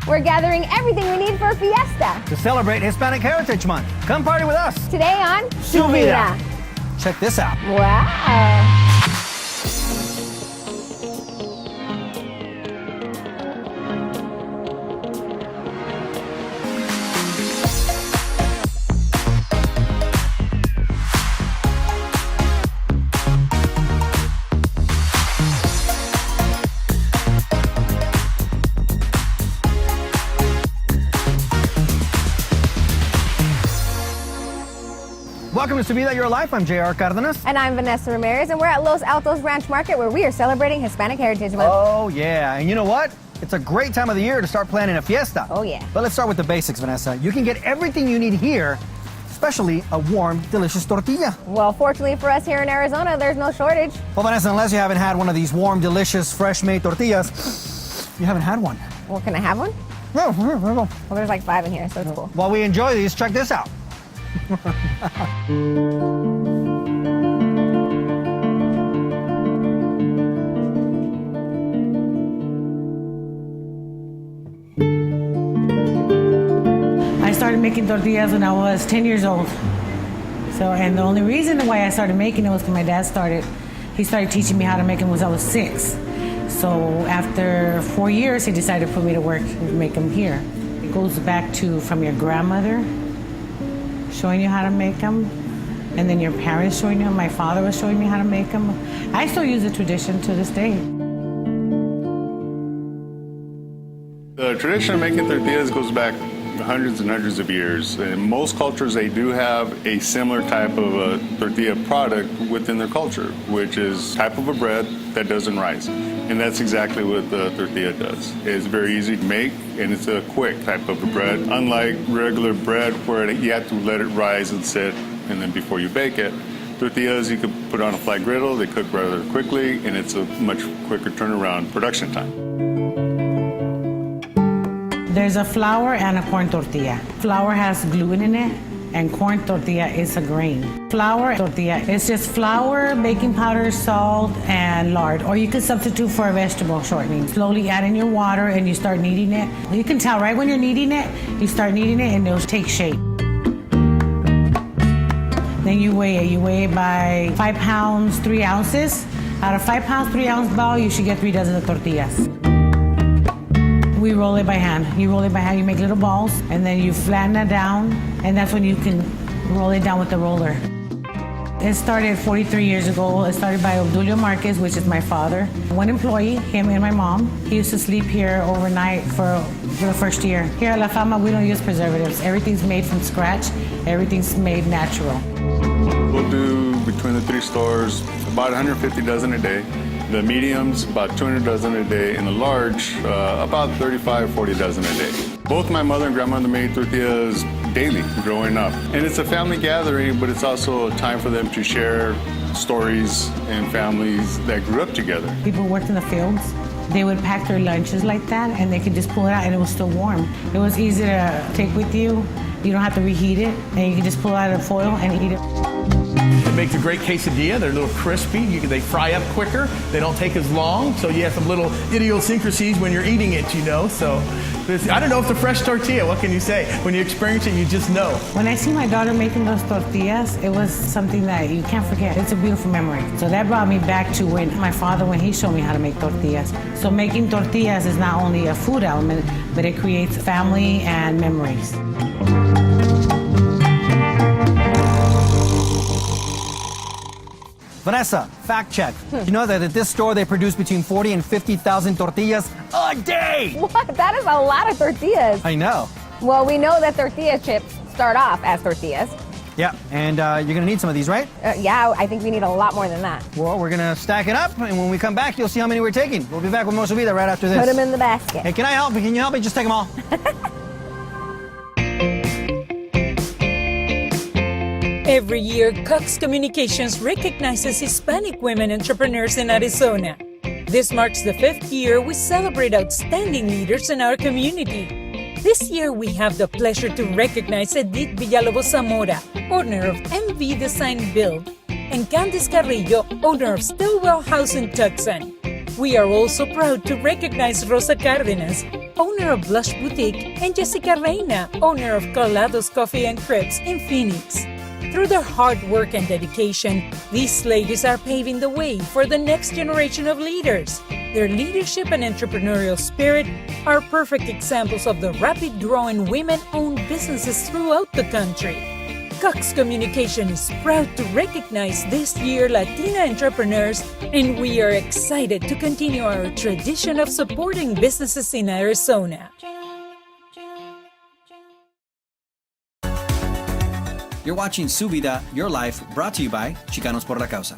We're gathering everything we need for Fiesta. To celebrate Hispanic Heritage Month. Come party with us. Today on Vida. Check this out. Wow. Welcome to Vida Your Life. I'm J.R. Cardenas. And I'm Vanessa Ramirez, and we're at Los Altos Ranch Market where we are celebrating Hispanic Heritage Month. Oh, yeah. And you know what? It's a great time of the year to start planning a fiesta. Oh, yeah. But let's start with the basics, Vanessa. You can get everything you need here, especially a warm, delicious tortilla. Well, fortunately for us here in Arizona, there's no shortage. Well, Vanessa, unless you haven't had one of these warm, delicious, fresh-made tortillas, you haven't had one. Well, can I have one? Yeah, here we go. Well, there's like 5 in here, so it's cool. While we enjoy these, check this out. I started making tortillas when I was 10 years old. And the only reason why I started making it was because my dad he started teaching me how to make them when I was 6. So after 4 years, he decided to put me to work and make them here. It goes back to from your grandmother showing you how to make them, and then your parents showing you. My father was showing me how to make them. I still use the tradition to this day. The tradition of making tortillas goes back hundreds and hundreds of years. In most cultures, they do have a similar type of a tortilla product within their culture, which is type of a bread that doesn't rise. And that's exactly what the tortilla does. It's very easy to make, and it's a quick type of a bread. Unlike regular bread where you have to let it rise and sit, and then before you bake it, tortillas you could put on a flat griddle, they cook rather quickly, and it's a much quicker turnaround production time. There's a flour and a corn tortilla. Flour has gluten in it, and corn tortilla is a grain. Flour tortilla is just flour, baking powder, salt, and lard. Or you can substitute for a vegetable shortening. Slowly add in your water and you start kneading it. You can tell right when you're kneading it, you start kneading it and it'll take shape. Then you weigh it. You weigh it by 5 pounds, 3 ounces. Out of 5 pounds, 3 ounce ball, you should get 3 dozen of tortillas. We roll it by hand. You roll it by hand, you make little balls, and then you flatten it down, and that's when you can roll it down with the roller. It started 43 years ago. It started by Obdulio Marquez, which is my father. One employee, him and my mom. He used to sleep here overnight for the first year. Here at La Fama, we don't use preservatives. Everything's made from scratch. Everything's made natural. We'll do between the 3 stores about 150 dozen a day. The mediums, about 200 dozen a day, and the large, about 35, 40 dozen a day. Both my mother and grandmother made tortillas daily growing up. And it's a family gathering, but it's also a time for them to share stories and families that grew up together. People worked in the fields. They would pack their lunches like that, and they could just pull it out, and it was still warm. It was easy to take with you. You don't have to reheat it, and you can just pull it out of the foil and eat it. It makes a great quesadilla. They're a little crispy. They fry up quicker. They don't take as long. So you have some little idiosyncrasies when you're eating it, you know. So I don't know if it's a fresh tortilla. What can you say? When you experience it, you just know. When I see my daughter making those tortillas, it was something that you can't forget. It's a beautiful memory. So that brought me back to when he showed me how to make tortillas. So making tortillas is not only a food element, but it creates family and memories. Vanessa, fact check. You know that at this store they produce between 40 and 50,000 tortillas a day? What? That is a lot of tortillas. I know. Well, we know that tortilla chips start off as tortillas. Yeah, and you're gonna need some of these, right? Yeah, I think we need a lot more than that. Well, we're gonna stack it up, and when we come back, you'll see how many we're taking. We'll be back with more Vida right after this. Put them in the basket. Hey, can I help? Can you help me? Just take them all. Every year, Cox Communications recognizes Hispanic women entrepreneurs in Arizona. This marks the 5th year we celebrate outstanding leaders in our community. This year, we have the pleasure to recognize Edith Villalobos Zamora, owner of MV Design Build, and Candice Carrillo, owner of Stillwell House in Tucson. We are also proud to recognize Rosa Cárdenas, owner of Blush Boutique, and Jessica Reina, owner of Colados Coffee and Crepes in Phoenix. Through their hard work and dedication, these ladies are paving the way for the next generation of leaders. Their leadership and entrepreneurial spirit are perfect examples of the rapid growing women-owned businesses throughout the country. Cox Communication is proud to recognize this year Latina entrepreneurs, and we are excited to continue our tradition of supporting businesses in Arizona. You're watching Su Vida, Your Life, brought to you by Chicanos por la Causa.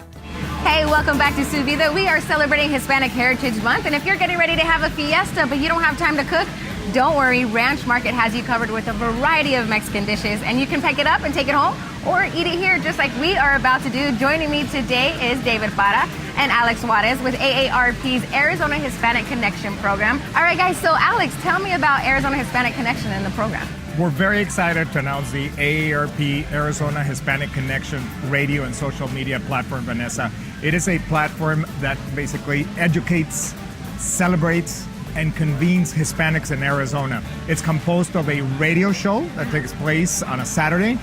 Hey, welcome back to Su Vida. We are celebrating Hispanic Heritage Month, and if you're getting ready to have a fiesta but you don't have time to cook, don't worry, Ranch Market has you covered with a variety of Mexican dishes, and you can pick it up and take it home or eat it here just like we are about to do. Joining me today is David Para and Alex Juarez with AARP's Arizona Hispanic Connection program. All right, guys, so Alex, tell me about Arizona Hispanic Connection in the program. We're very excited to announce the AARP Arizona Hispanic Connection radio and social media platform, Vanessa. It is a platform that basically educates, celebrates, and convenes Hispanics in Arizona. It's composed of a radio show that takes place on a Saturday.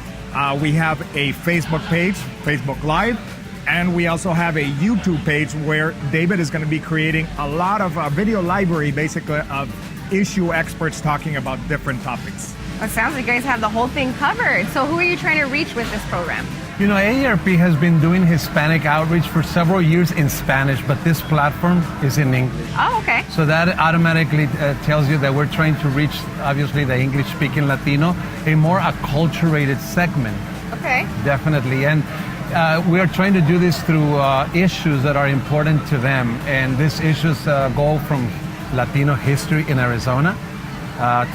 We have a Facebook page, Facebook Live, and we also have a YouTube page where David is going to be creating a lot of video library, basically, of issue experts talking about different topics. It sounds like you guys have the whole thing covered. So who are you trying to reach with this program? You know, AARP has been doing Hispanic outreach for several years in Spanish, but this platform is in English. Oh, okay. So that automatically tells you that we're trying to reach, obviously, the English-speaking Latino, a more acculturated segment. Okay. Definitely. And we are trying to do this through issues that are important to them. And these issues go from Latino history in Arizona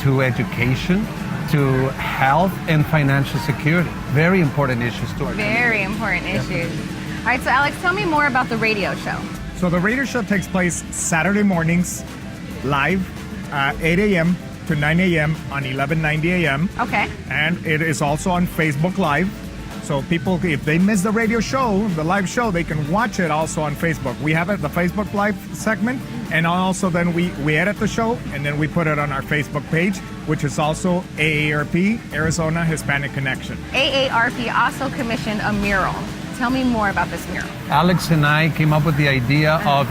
to education, to health and financial security. Very important issues to our Very important issues. All right, so Alex, tell me more about the radio show. So the radio show takes place Saturday mornings, live, 8 a.m. to 9 a.m. on 1190 a.m. Okay. And it is also on Facebook Live. So people, if they miss the radio show, the live show, they can watch it also on Facebook. We have it, the Facebook Live segment, and also then we edit the show, and then we put it on our Facebook page, which is also AARP, Arizona Hispanic Connection. AARP also commissioned a mural. Tell me more about this mural. Alex and I came up with the idea of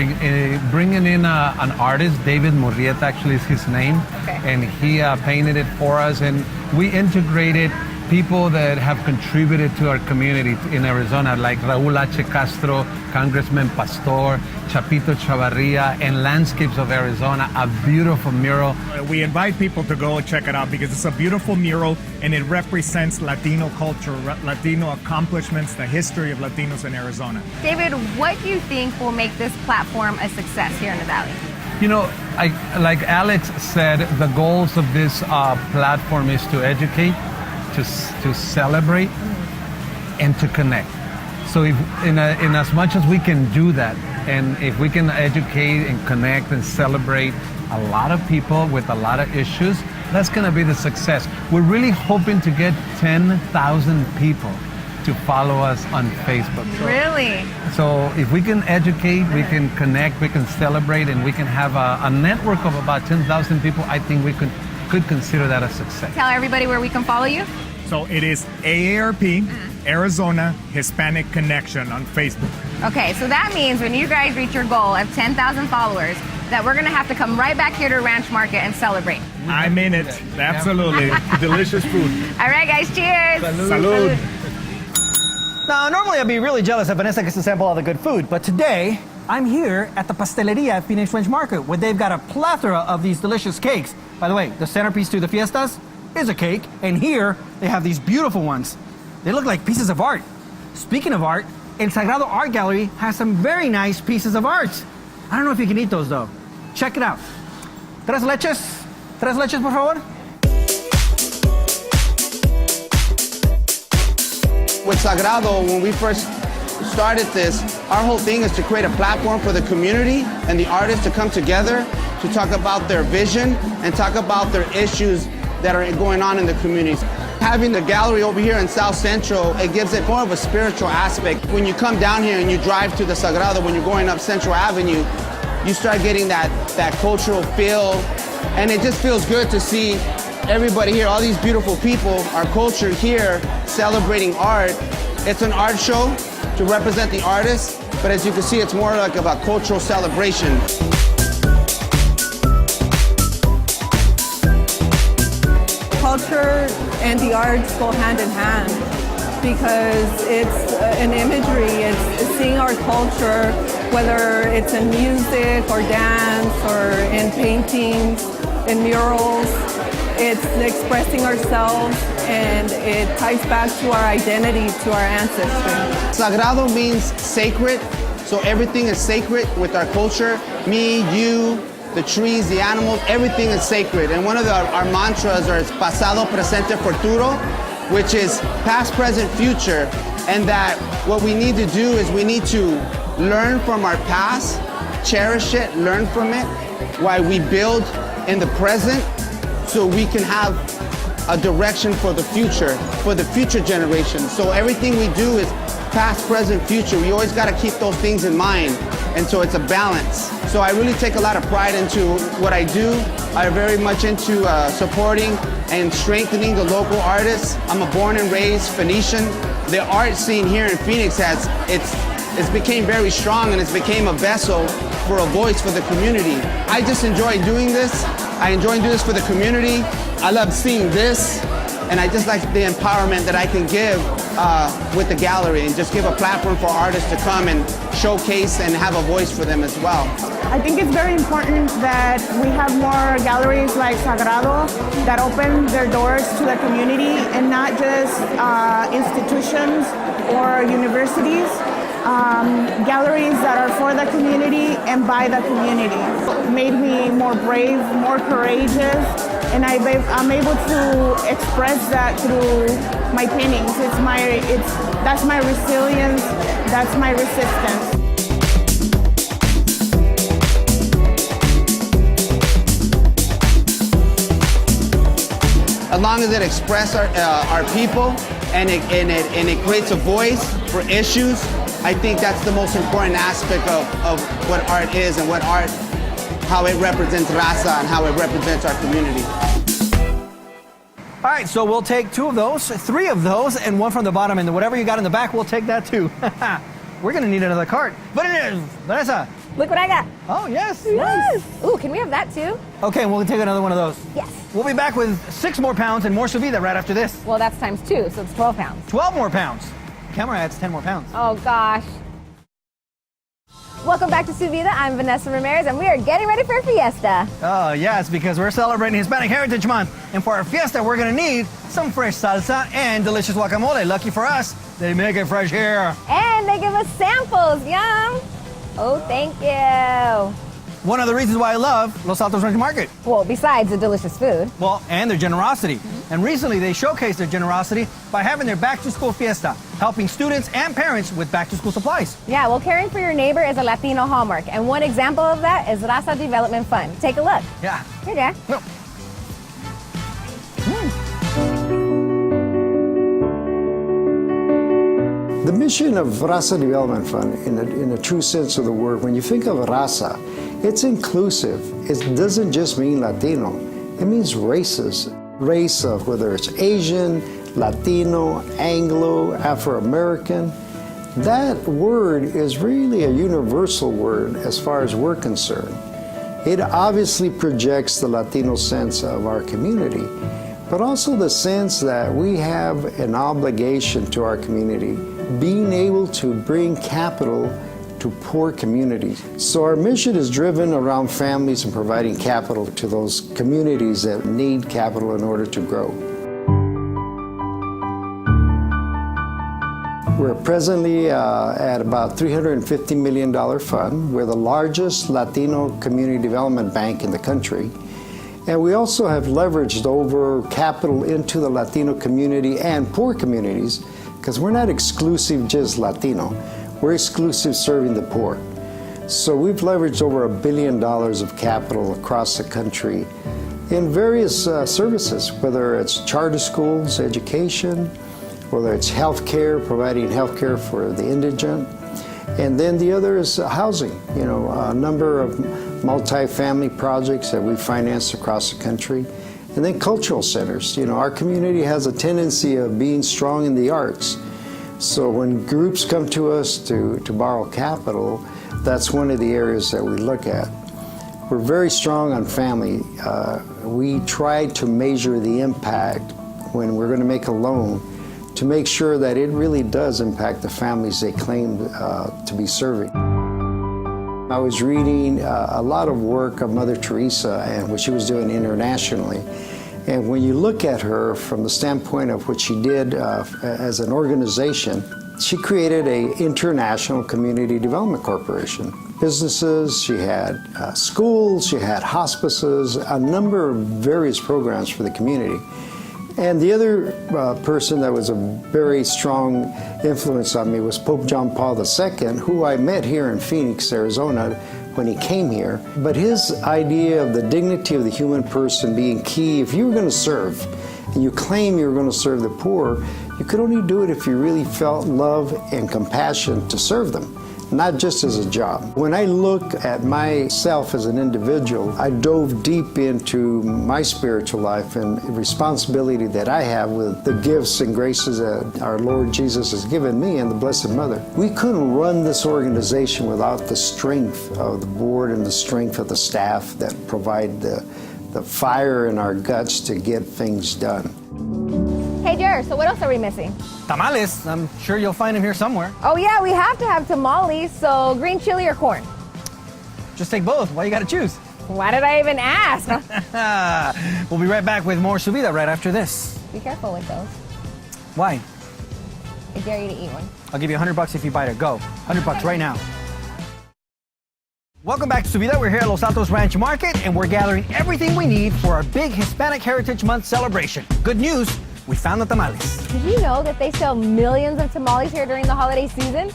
bringing in an artist, David Murrieta actually is his name, Okay. and he painted it for us, and we integrated people that have contributed to our community in Arizona, like Raul H. Castro, Congressman Pastor, Chapito Chavarria, and Landscapes of Arizona, a beautiful mural. We invite people to go and check it out because it's a beautiful mural and it represents Latino culture, Latino accomplishments, the history of Latinos in Arizona. David, what do you think will make this platform a success here in the Valley? You know, like Alex said, the goals of this platform is to educate, to celebrate, and to connect. So if, in as much as we can do that, and if we can educate and connect and celebrate a lot of people with a lot of issues, that's going to be the success. We're really hoping to get 10,000 people to follow us on Facebook. Really? So if we can educate, we can connect, we can celebrate, and we can have a network of about 10,000 people, I think we could consider that a success. Tell everybody where we can follow you. So it is AARP, Arizona Hispanic Connection on Facebook. Okay, so that means when you guys reach your goal of 10,000 followers, that we're gonna have to come right back here to Ranch Market and celebrate. I'm in it. Absolutely. Delicious food. All right, guys, cheers. Salud. Now, normally I'd be really jealous if Vanessa gets to sample all the good food, but today I'm here at the Pasteleria at Phoenix Ranch Market, where they've got a plethora of these delicious cakes. By the way, the centerpiece to the fiestas is a cake, and here they have these beautiful ones. They look like pieces of art. Speaking of art, El Sagrado Art Gallery has some very nice pieces of art. I don't know if you can eat those though. Check it out. Tres leches, por favor. With Sagrado, when we first started this, our whole thing is to create a platform for the community and the artists to come together to talk about their vision and talk about their issues that are going on in the communities. Having the gallery over here in South Central, it gives it more of a spiritual aspect. When you come down here and you drive to the Sagrado, when you're going up Central Avenue, you start getting that cultural feel And it just feels good to see everybody here, all these beautiful people, our culture here, celebrating art. It's an art show to represent the artists, but as you can see, it's more like of a cultural celebration. Culture and the arts go hand in hand because it's an imagery, it's seeing our culture, whether it's in music or dance or in paintings, in murals. It's expressing ourselves, and it ties back to our identity, to our ancestry. Sagrado means sacred, so everything is sacred with our culture. Me, you, the trees, the animals, everything is sacred. And one of our mantras is pasado, presente, futuro, which is past, present, future. And that what we need to do is we need to learn from our past, cherish it, learn from it, while we build in the present, so we can have a direction for the future generations. So everything we do is past, present, future. We always got to keep those things in mind. And so it's a balance. So I really take a lot of pride into what I do. I'm very much into supporting and strengthening the local artists. I'm a born and raised Phoenician. The art scene here in Phoenix it's became very strong, and it's became a vessel for a voice for the community. I just enjoy doing this. I enjoy doing this for the community. I love seeing this, and I just like the empowerment that I can give with the gallery, and just give a platform for artists to come and showcase and have a voice for them as well. I think it's very important that we have more galleries like Sagrado that open their doors to the community, and not just institutions or universities. Galleries that are for the community and by the community. It made me more brave, more courageous, and I'm able to express that through my paintings. That's my resilience, that's my resistance. As long as it expresses our people and it creates a voice for issues, I think that's the most important aspect of what art is, and how it represents raza and how it represents our community. All right, so we'll take 2 of those, 3 of those, and 1 from the bottom, and whatever you got in the back, we'll take that too. We're gonna need another cart. But it is, Vanessa. Look what I got. Oh, yes. Yes. Ooh, can we have that too? Okay, we'll take another one of those. Yes. We'll be back with 6 more pounds and more Vida right after this. Well, that's times 2, so it's 12 pounds. 12 more pounds. The camera adds 10 more pounds. Oh, gosh. Welcome back to Vida. I'm Vanessa Ramirez, and we are getting ready for Fiesta. Oh, yes, because we're celebrating Hispanic Heritage Month. And for our Fiesta, we're going to need some fresh salsa and delicious guacamole. Lucky for us, they make it fresh here. And they give us samples. Yum. Oh, thank you. One of the reasons why I love Los Altos Ranch Market. Well, besides the delicious food. Well, and their generosity. And recently they showcased their generosity by having their back-to-school fiesta, helping students and parents with back-to-school supplies. Yeah, well, caring for your neighbor is a Latino hallmark. And one example of that is Raza Development Fund. Take a look. Yeah. Here, Dad. No. The mission of Raza Development Fund, in a true sense of the word, when you think of Raza, it's inclusive. It doesn't just mean Latino. It means races. Race of whether it's Asian, Latino, Anglo, Afro-American. That word is really a universal word as far as we're concerned. It obviously projects the Latino sense of our community, but also the sense that we have an obligation to our community, being able to bring capital to poor communities. So our mission is driven around families and providing capital to those communities that need capital in order to grow. We're presently at about $350 million fund. We're the largest Latino community development bank in the country. And we also have leveraged over capital into the Latino community and poor communities, because we're not exclusive just Latino. We're exclusive serving the poor. So we've leveraged over $1 billion of capital across the country in various services, whether it's charter schools, education, whether it's healthcare, providing healthcare for the indigent, and then the other is housing. You know, a number of multi-family projects that we finance across the country, and then cultural centers. You know, our community has a tendency of being strong in the arts. So when groups come to us to borrow capital, that's one of the areas that we look at. We're very strong on family. We try to measure the impact when we're going to make a loan to make sure that it really does impact the families they claim to be serving. I was reading a lot of work of Mother Teresa and what she was doing internationally. And when you look at her from the standpoint of what she did as an organization, she created an international community development corporation. Businesses, she had schools, she had hospices, a number of various programs for the community. And the other person that was a very strong influence on me was Pope John Paul II, who I met here in Phoenix, Arizona, when he came here. But his idea of the dignity of the human person being key, if you were going to serve, and you claim you were going to serve the poor, you could only do it if you really felt love and compassion to serve them, not just as a job. When I look at myself as an individual, I dove deep into my spiritual life and responsibility that I have with the gifts and graces that our Lord Jesus has given me and the Blessed Mother. We couldn't run this organization without the strength of the board and the strength of the staff that provide the fire in our guts to get things done. Hey, Jer, so what else are we missing? Tamales. I'm sure you'll find them here somewhere. Oh, yeah, we have to have tamales. So green chili or corn? Just take both. Why you gotta choose? Why did I even ask? We'll be right back with more Su Vida right after this. Be careful with those. Why? I dare you to eat one. I'll give you $100 if you bite it. Go. $100 right now. Welcome back to Su Vida. We're here at Los Altos Ranch Market, and we're gathering everything we need for our big Hispanic Heritage Month celebration. Good news, we found the tamales. Did you know that they sell millions of tamales here during the holiday season?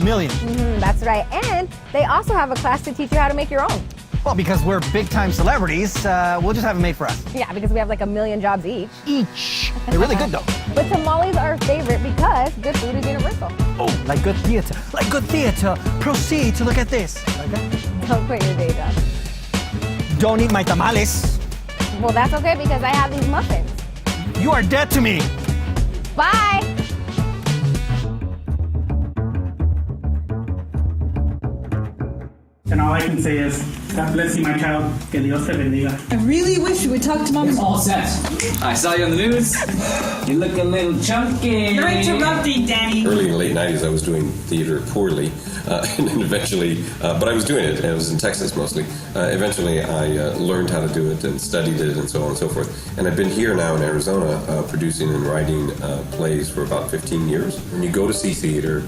Millions. That's right. And they also have a class to teach you how to make your own. Well, because we're big-time celebrities, we'll just have them made for us. Yeah, because we have like 1 million jobs each. They're really good, though. But tamales are our favorite because good food is universal. Oh, like good theater. Like good theater. Proceed to look at this. Like that. Don't quit your day job. Don't eat my tamales. Well, that's okay because I have these muffins. You are dead to me. Bye. And all I can say is, God bless you, my child. Que Dios te bendiga. I really wish you would talk to Mom. It's all set. I saw you on the news. You look a little chunky. You're interrupting, Danny. Early in the late 90s, I was doing theater poorly. And then eventually, but I was doing it, and it was in Texas mostly. Eventually, I learned how to do it and studied it and so on and so forth. And I've been here now in Arizona producing and writing plays for about 15 years. When you go to see theater,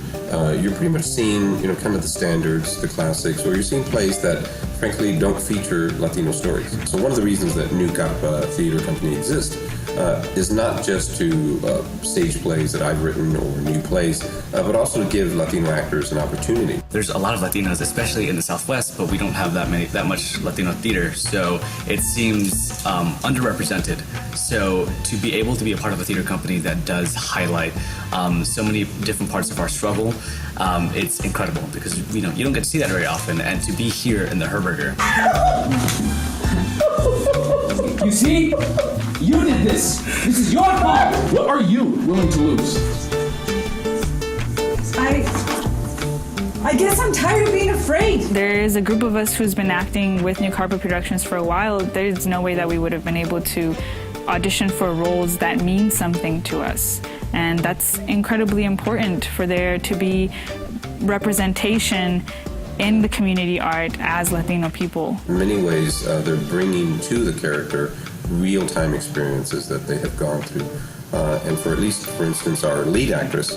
you're pretty much seeing, kind of the standards, the classics, or you're seeing plays that, frankly, don't feature Latino stories. So one of the reasons that New Cap Theater Company exists is not just to stage plays that I've written or new plays, but also to give Latino actors an opportunity. There's a lot of Latinos, especially in the Southwest, but we don't have that much Latino theater, so it seems underrepresented. So to be able to be a part of a theater company that does highlight so many different parts of our struggle, it's incredible because you don't get to see that very often, and to be here in the Herberger. You see? You did this. This is your fault. What are you willing to lose? I guess I'm tired of being afraid. There is a group of us who's been acting with New Carpet Productions for a while. There's no way that we would have been able to audition for roles that mean something to us. And that's incredibly important for there to be representation in the community art as Latino people. In many ways, they're bringing to the character real-time experiences that they have gone through. And for instance, our lead actress,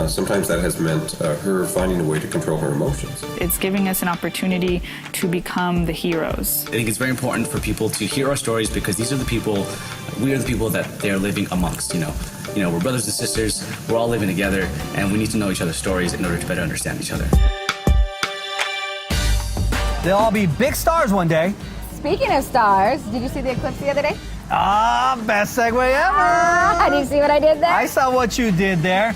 sometimes that has meant her finding a way to control her emotions. It's giving us an opportunity to become the heroes. I think it's very important for people to hear our stories because we are the people that they're living amongst, we're brothers and sisters, we're all living together, and we need to know each other's stories in order to better understand each other. They'll all be big stars one day. Speaking of stars, did you see the eclipse the other day? Best segue ever. Did you see what I did there? I saw what you did there.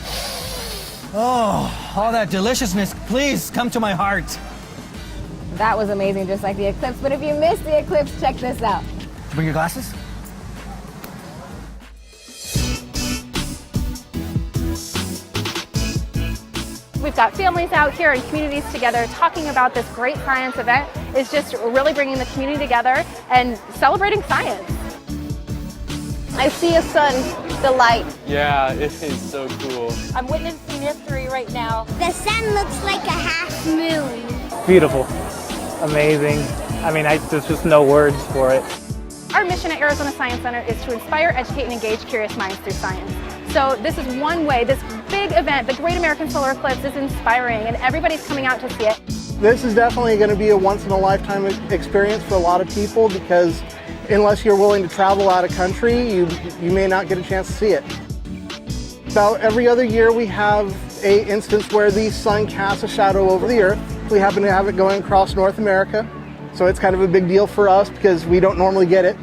Oh, all that deliciousness, please come to my heart. That was amazing, just like the Eclipse. But if you missed the Eclipse, check this out. Bring your glasses. We've got families out here and communities together talking about this great science event. It's just really bringing the community together and celebrating science. I see a sun, the light. Yeah, it is so cool. I'm witnessing history right now. The sun looks like a half moon. Beautiful, amazing. I mean, there's just no words for it. Our mission at Arizona Science Center is to inspire, educate, and engage curious minds through science. So this is one way, this big event, the Great American Solar Eclipse, is inspiring, and everybody's coming out to see it. This is definitely going to be a once-in-a-lifetime experience for a lot of people, because unless you're willing to travel out of country, you may not get a chance to see it. About every other year we have an instance where the sun casts a shadow over the Earth. We happen to have it going across North America, so it's kind of a big deal for us because we don't normally get it.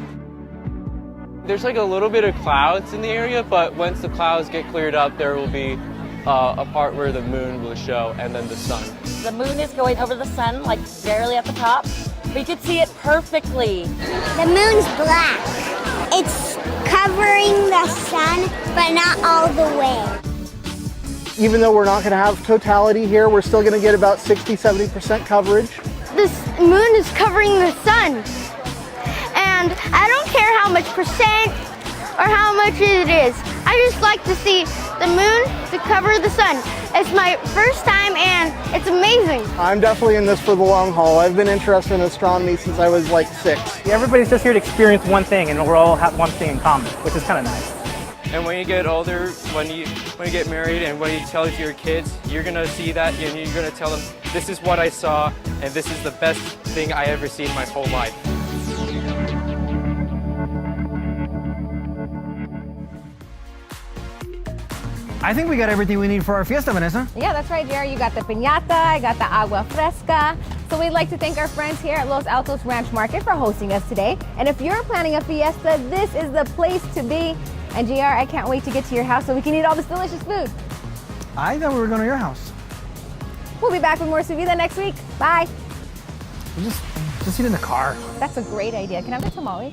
There's like a little bit of clouds in the area, but once the clouds get cleared up, there will be a part where the moon will show and then the sun. The moon is going over the sun, like barely at the top, but you can see it perfectly. The moon's black. It's covering the sun, but not all the way. Even though we're not going to have totality here, we're still going to get about 60-70% coverage. This moon is covering the sun. And I don't care how much percent or how much it is. I just like to see the moon to cover the sun. It's my first time and it's amazing. I'm definitely in this for the long haul. I've been interested in astronomy since I was like 6. Everybody's just here to experience one thing, and we're all have one thing in common, which is kind of nice. And when you get older, when you get married and when you tell it to your kids, you're gonna see that and you're gonna tell them, this is what I saw and this is the best thing I ever seen in my whole life. I think we got everything we need for our fiesta, Vanessa. Yeah, that's right, Jerry. You got the piñata, I got the agua fresca. So we'd like to thank our friends here at Los Altos Ranch Market for hosting us today. And if you're planning a fiesta, this is the place to be. And JR, I can't wait to get to your house so we can eat all this delicious food. I thought we were going to your house. We'll be back with more Vida next week. Bye. We'll just eat in the car. That's a great idea. Can I have the tamales?